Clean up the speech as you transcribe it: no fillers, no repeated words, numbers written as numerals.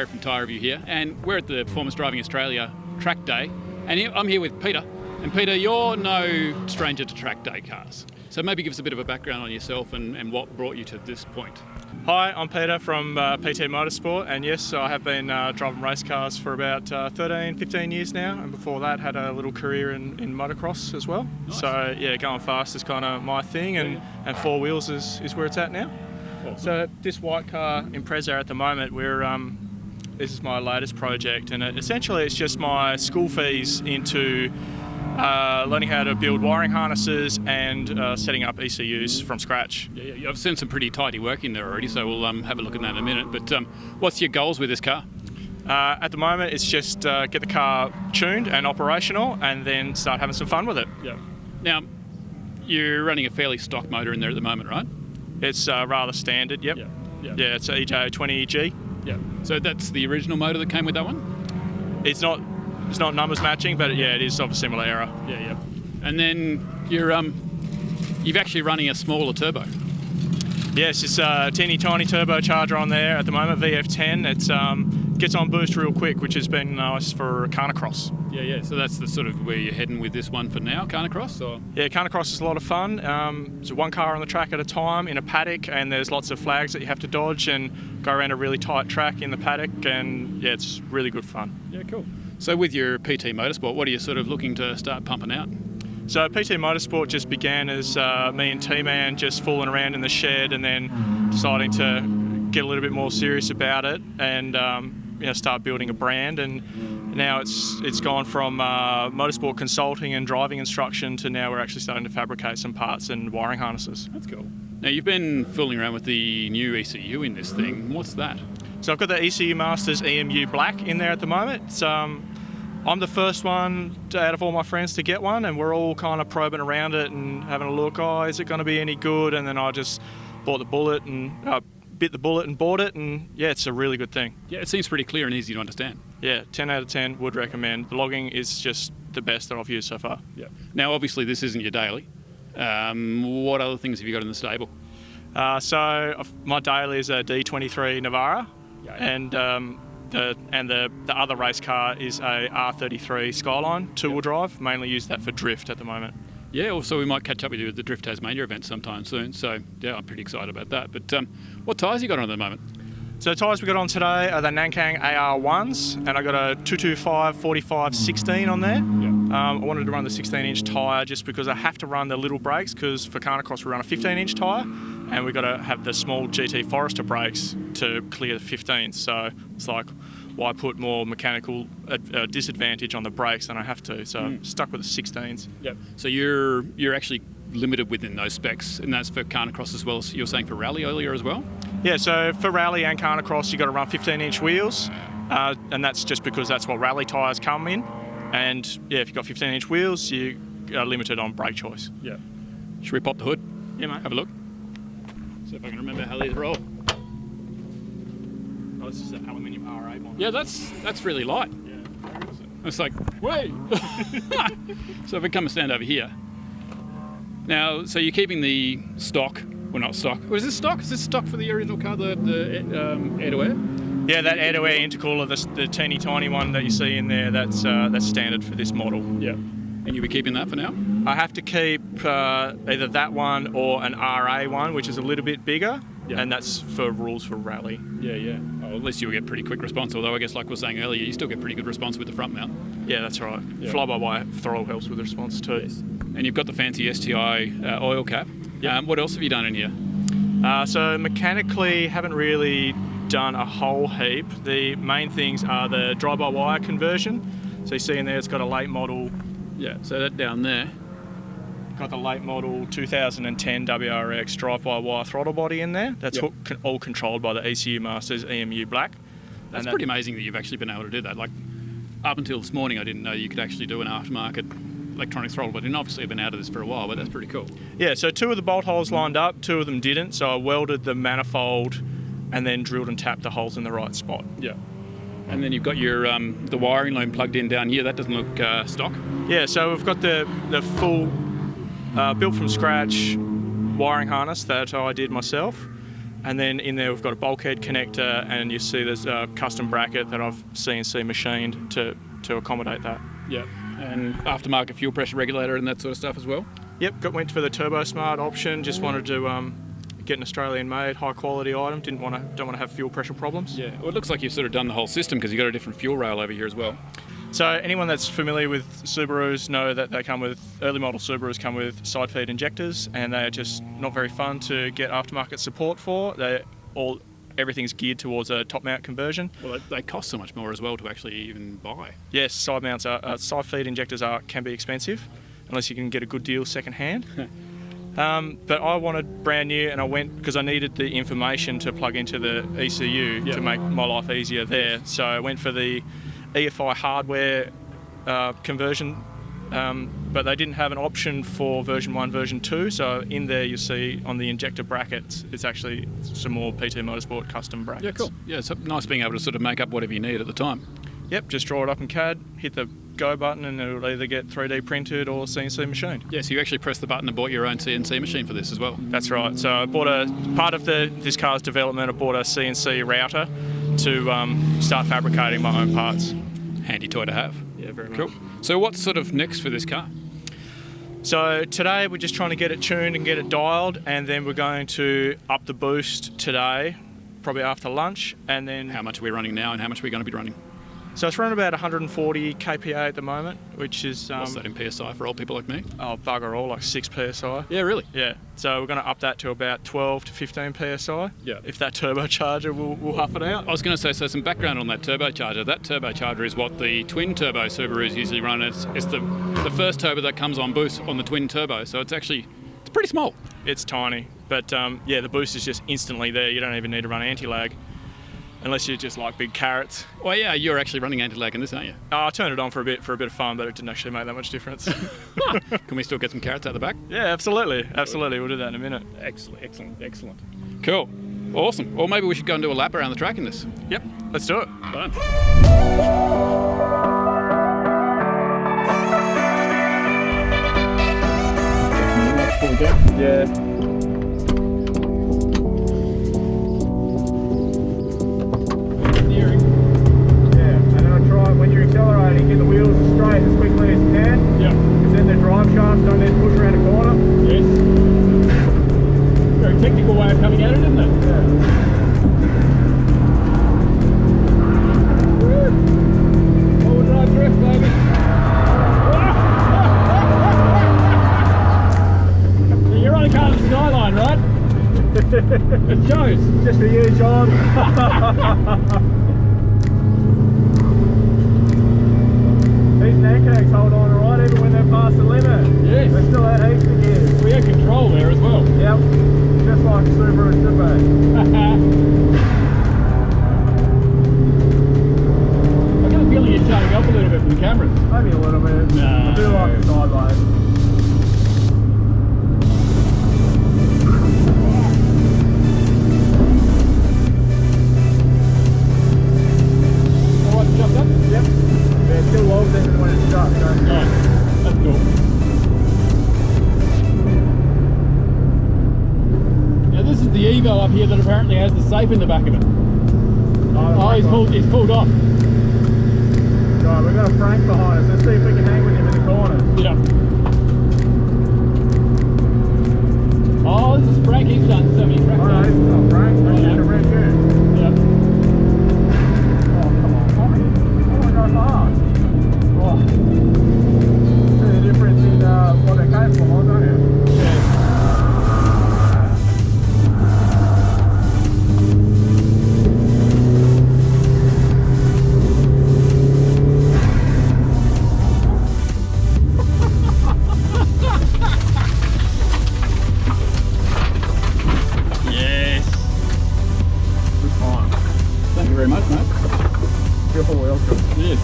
Barry from Tyre Review here, and we're at the Performance Driving Australia track day, and I'm here with Peter. And Peter, you're no stranger to track day cars, so maybe give us a bit of a background on yourself and what brought you to this point. Hi, I'm Peter from PT Motorsport, and yes, I have been driving race cars for about 15 years now, and before that had a little career in motocross as well. Nice. So yeah, going fast is kind of my thing, and four wheels is where it's at now. Awesome. So this white car, Impreza, at the moment, this is my latest project, and essentially it's just my school fees into learning how to build wiring harnesses and setting up ECUs from scratch. Yeah, I've seen some pretty tidy work in there already, so we'll have a look at that in a minute. But what's your goals with this car? At the moment, it's just get the car tuned and operational, and then start having some fun with it. Yeah. Now, you're running a fairly stock motor in there at the moment, right? It's rather standard, yep. Yeah. Yeah, it's an EJ20G. Yeah. So that's the original motor that came with that one? It's not numbers matching, but yeah, it is of a similar era. Yeah. And then you've actually running a smaller turbo. Yes, it's a teeny tiny turbocharger on there at the moment, VF10. It gets on boost real quick, which has been nice for Carnacross. Yeah. So that's the sort of where you're heading with this one for now, Carnacross? Or? Yeah, Carnacross is a lot of fun. So one car on the track at a time in a paddock, and there's lots of flags that you have to dodge and go around a really tight track in the paddock, and yeah, it's really good fun. Yeah, cool. So with your PT Motorsport, what are you sort of looking to start pumping out? So PT Motorsport just began as me and T-Man just fooling around in the shed, and then deciding to get a little bit more serious about it and start building a brand. And now it's gone from motorsport consulting and driving instruction to now we're actually starting to fabricate some parts and wiring harnesses. That's cool. Now you've been fooling around with the new ECU in this thing. What's that? So I've got the ECU Masters EMU Black in there at the moment. It's, I'm the first one out of all my friends to get one, and we're all kind of probing around it and having a look, is it going to be any good? And then I just bit the bullet and bought it, and yeah, it's a really good thing. Yeah, it seems pretty clear and easy to understand. Yeah, 10 out of 10, would recommend. The logging is just the best that I've used so far. Yeah. Now obviously this isn't your daily. What other things have you got in the stable? So my daily is a D23 Navara, and the other race car is a R33 Skyline two-wheel drive. Mainly use that for drift at the moment. Yeah, also we might catch up with you at the Drift Tasmania event sometime soon. So yeah, I'm pretty excited about that. But what tyres you got on at the moment? So the tyres we got on today are the Nankang AR1s, and I got a 225 45 16 on there. I wanted to run the 16-inch tyre just because I have to run the little brakes, because for Carnacross we run a 15-inch tyre, and we've got to have the small GT Forester brakes to clear the 15s. So it's like, why put more mechanical disadvantage on the brakes than I have to? So I'm stuck with the 16s. Yep. So you're actually limited within those specs, and that's for Carnacross as well as you were saying for rally earlier as well? Yeah, so for rally and Carnacross you've got to run 15-inch wheels, and that's just because that's what rally tyres come in. And yeah, if you've got 15-inch wheels, you are limited on brake choice. Yeah. Should we pop the hood? Yeah, mate. Have a look. See if I can remember how these roll. Oh, this is an aluminium RA one. Yeah, that's really light. Yeah. It's like, wait. So if we come and stand over here. Now, so you're keeping the stock, well not stock, is this stock? Is this stock for the original car, the air-to-air? Yeah, that air-to-air intercooler, the teeny tiny one that you see in there, that's standard for this model. Yeah. And you'll be keeping that for now? I have to keep either that one or an RA one, which is a little bit bigger, and that's for rules for rally. Yeah. Oh, at least you'll get pretty quick response, although I guess like we were saying earlier, you still get pretty good response with the front mount. Yeah, that's right. Yeah. Fly-by-wire throttle helps with the response too. Yes. And you've got the fancy STI oil cap. Yep. What else have you done in here? So mechanically, haven't really done a whole heap. The main things are the drive-by-wire conversion. So you see in there, it's got a late model. Yeah, so that down there. Got the late model 2010 WRX drive-by-wire throttle body in there. That's all controlled by the ECU Masters EMU Black. That's pretty amazing that you've actually been able to do that. Like, up until this morning, I didn't know you could actually do an aftermarket electronic throttle body, and obviously I've been out of this for a while, but that's pretty cool. Yeah, so 2 of the bolt holes lined up, 2 of them didn't, so I welded the manifold and then drilled and tapped the holes in the right spot. Yeah. And then you've got your the wiring loom plugged in down here. That doesn't look stock. Yeah, so we've got the full built from scratch wiring harness that I did myself. And then in there we've got a bulkhead connector, and you see there's a custom bracket that I've CNC machined to accommodate that. Yeah. And aftermarket fuel pressure regulator and that sort of stuff as well? Yep, went for the Turbo Smart option, just wanted to get an Australian made, high quality item, don't want to have fuel pressure problems. Yeah, well, it looks like you've sort of done the whole system because you've got a different fuel rail over here as well. So anyone that's familiar with Subarus know that they come with, early model Subarus come with side feed injectors, and they are just not very fun to get aftermarket support for. Everything's geared towards a top mount conversion. Well, they cost so much more as well to actually even buy. Yes, side mounts side feed injectors can be expensive, unless you can get a good deal second hand. But I wanted brand new, and I went because I needed the information to plug into the ECU to make my life easier there. So I went for the EFI hardware conversion, but they didn't have an option for version 1, version 2. So in there you see on the injector brackets, it's actually some more PT Motorsport custom brackets. Yeah, cool. Yeah, it's nice being able to sort of make up whatever you need at the time. Yep, just draw it up in CAD, hit the go button, and it'll either get 3D printed or CNC machined. Yeah, so you actually pressed the button and bought your own CNC machine for this as well. That's right. So I bought part of this car's development, I bought a CNC router to start fabricating my own parts. Handy toy to have. Yeah, very much. Cool. So what's sort of next for this car? So today we're just trying to get it tuned and get it dialed, and then we're going to up the boost today, probably after lunch, and then... How much are we running now and how much are we going to be running? So it's running about 140 kPa at the moment, which is... What's that in PSI for old people like me? Oh, bugger all, like 6 PSI. Yeah, really? Yeah. So we're going to up that to about 12 to 15 PSI. Yeah. If that turbocharger will huff it out. I was going to say, so some background on that turbocharger. That turbocharger is what the twin turbo Subarus usually run. It's the first turbo that comes on boost on the twin turbo. So it's pretty small. It's tiny. But yeah, the boost is just instantly there. You don't even need to run anti-lag. Unless you just like big carrots. Well, yeah, you're actually running anti-lag in this, aren't you? I turned it on for a bit of fun, but it didn't actually make that much difference. Can we still get some carrots out the back? Yeah, absolutely. We'll do that in a minute. Excellent. Cool. Awesome. Or maybe we should go and do a lap around the track in this. Yep, let's do it. Done. Yeah. When you're accelerating, get the wheels straight as quickly as you can. Yeah. Because then the drive shafts don't need to push around a corner. Yes. Very technical way of coming at it, isn't it? Yeah. Oh, did I drift, baby? So you're on a car of the skyline, right? It shows. Just for you, John. These Nankangs hold on alright even when they're past the limit. Yes. They still have heaps of gears. We had control there as well. Yep. Just like Subaru should be. I've got a feeling you're showing up a little bit from the cameras. Maybe a little bit. No. I do like the sideways. Alright, jumped up? Yep. Yeah, it still logs even when it's shut, so. Right. That's cool. Now this is the Evo up here that apparently has the safe in the back of it. Oh, he's pulled off. Right, we've got a Frank behind us. Let's see if we can hang with him in the corners. Yeah. Oh, this is Frank. He's done so many tracks. Oh no, this is not Frank. That's just a red goose. Yeah. Oh, come on, Tommy. I want to go fast. Oh. See the difference in what they're capable of, don't you? Yeah. Yes. Good time. Thank you very much, mate. You're welcome. Yes.